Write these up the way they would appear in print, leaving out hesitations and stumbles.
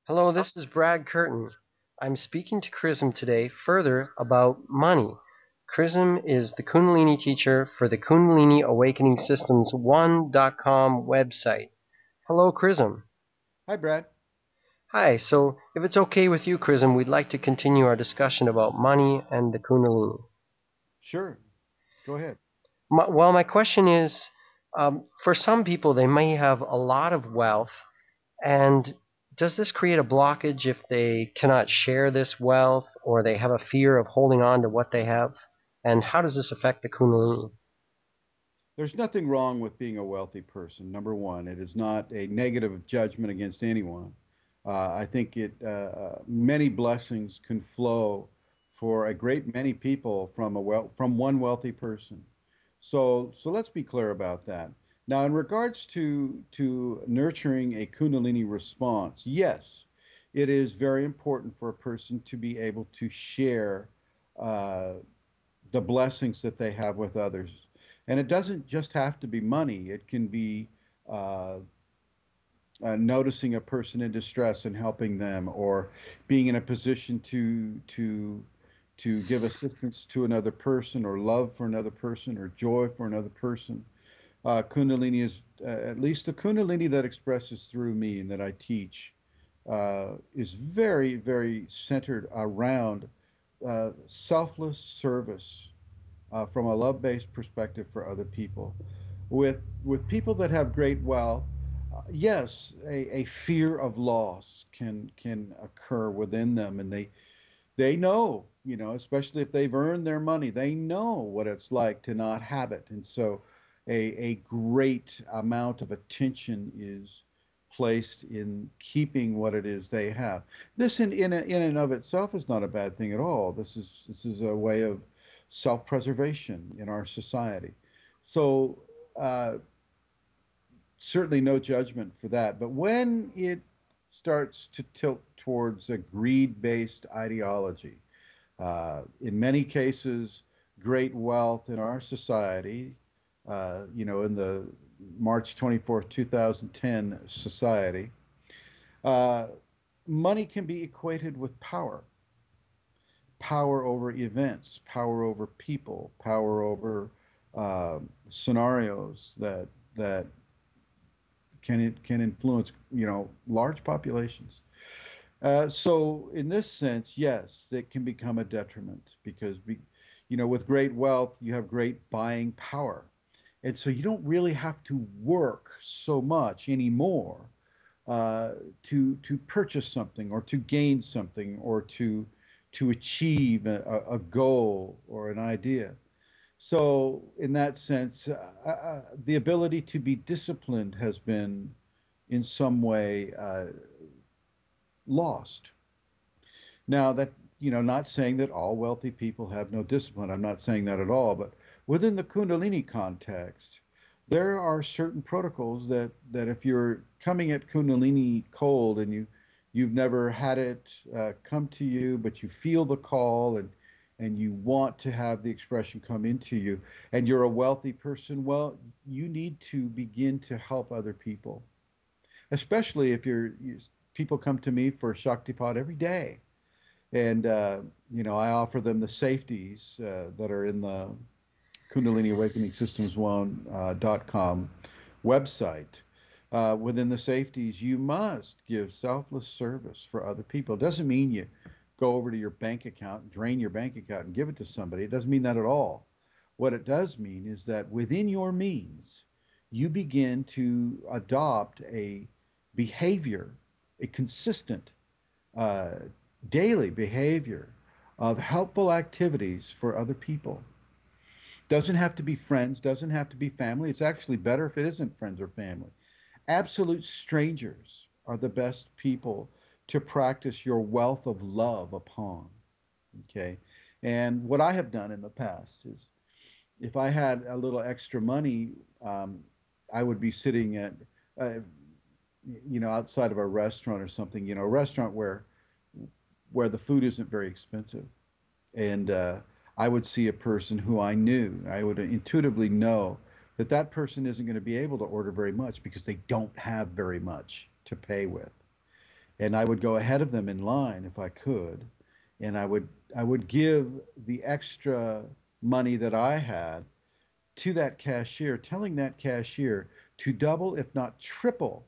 Hello, this is Brad Curtin. I'm speaking to Chrism today further about money. Chrism is the Kundalini teacher for the Kundalini Awakening Systems 1.com website. Hello, Chrism. Hi, Brad. Hi, so if it's okay with you, Chrism, we'd like to continue our discussion about money and the Kundalini. Sure. Go ahead. My question is for some people, they may have a lot of wealth. And does this create a blockage if they cannot share this wealth or they have a fear of holding on to what they have? And how does this affect the Kundalini? There's nothing wrong with being a wealthy person. Number one, it is not a negative judgment against anyone. I think many blessings can flow for a great many people from one wealthy person. So let's be clear about that. Now, in regards to nurturing a Kundalini response, yes, it is very important for a person to be able to share uh, the blessings that they have with others. And it doesn't just have to be money. It can be uh, noticing a person in distress and helping them, or being in a position to give assistance to another person, or love for another person, or joy for another person. Kundalini is at least the Kundalini that expresses through me and that I teach is very, very centered around selfless service from a love-based perspective for other people. With people that have great wealth, yes, a fear of loss can occur within them, and they know, especially if they've earned their money, they know what it's like to not have it, and so a great amount of attention is placed in keeping what it is they have. This in and of itself is not a bad thing at all. This is a way of self-preservation in our society. So uh, certainly no judgment for that. But when it starts to tilt towards a greed-based ideology, in many cases, great wealth in our society, in the March 24th, 2010 society, uh, money can be equated with power. Power over events, power over people, power over scenarios that can influence large populations. So in this sense, yes, it can become a detriment because with great wealth you have great buying power, and so you don't really have to work so much anymore uh, to purchase something or to gain something or to achieve a goal or an idea. So in that sense, the ability to be disciplined has been in some way lost. Now that, not saying that all wealthy people have no discipline. I'm not saying that at all, but within the Kundalini context, there are certain protocols that if you're coming at Kundalini cold and you've never had it come to you, but you feel the call and you want to have the expression come into you, and you're a wealthy person, well, you need to begin to help other people, especially if people come to me for Shaktipat every day, and I offer them the safeties that are in the Kundalini Awakening Systems One.com website. Within the safeties, you must give selfless service for other people. It doesn't mean you go over to your bank account, drain your bank account, and give it to somebody. It doesn't mean that at all. What it does mean is that within your means, you begin to adopt a behavior, a consistent uh, daily behavior of helpful activities for other people. Doesn't have to be friends, doesn't have to be family. It's actually better if it isn't friends or family. Absolute strangers are the best people to practice your wealth of love upon. Okay. And what I have done in the past is if I had a little extra money, um, I would be sitting at, uh, outside of a restaurant or something, a restaurant where the food isn't very expensive. And I would see a person who I knew. I would intuitively know that that person isn't going to be able to order very much because they don't have very much to pay with. and I would go ahead of them in line if I could, and I would give the extra money that I had to that cashier, telling that cashier to double, if not triple,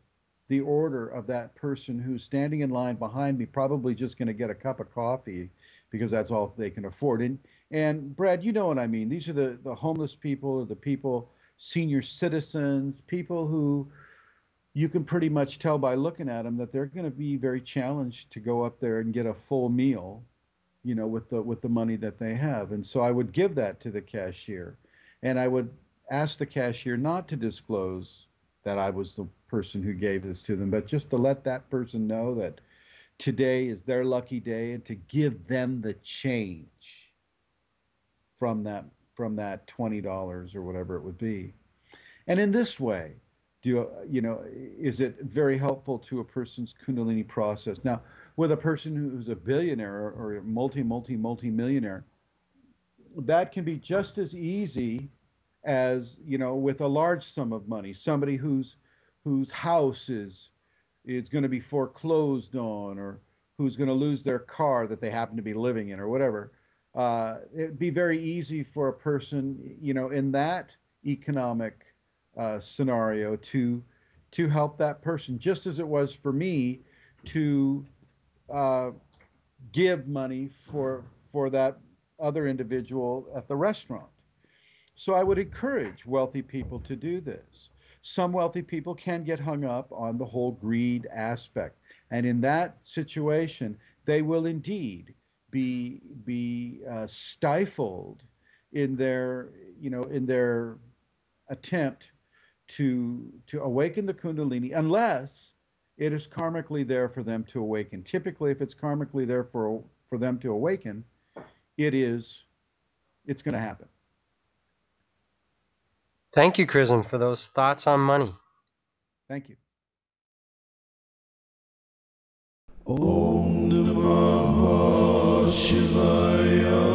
the order of that person who's standing in line behind me, probably just going to get a cup of coffee because that's all they can afford. And Brad, you know what I mean. These are the homeless people, or the people, senior citizens, people who you can pretty much tell by looking at them that they're going to be very challenged to go up there and get a full meal, with the money that they have. And so I would give that to the cashier, and I would ask the cashier not to disclose that I was the person who gave this to them, but just to let that person know that today is their lucky day, and to give them the change from that $20 or whatever it would be. And in this way, is it very helpful to a person's Kundalini process? Now, with a person who's a billionaire or a multi millionaire, that can be just as easy as, with a large sum of money. Somebody whose house is going to be foreclosed on, or who's going to lose their car that they happen to be living in, or whatever. It'd be very easy for a person, in that economic scenario, to help that person, just as it was for me to uh, give money for that other individual at the restaurant. So I would encourage wealthy people to do this. Some wealthy people can get hung up on the whole greed aspect, and in that situation, they will indeed be stifled in their attempt to awaken the Kundalini, unless it is karmically there for them to awaken. Typically, if it's karmically there for them to awaken, it's going to happen. Thank you, Chrism, for those thoughts on money. Thank you. Om Namah Shivaya.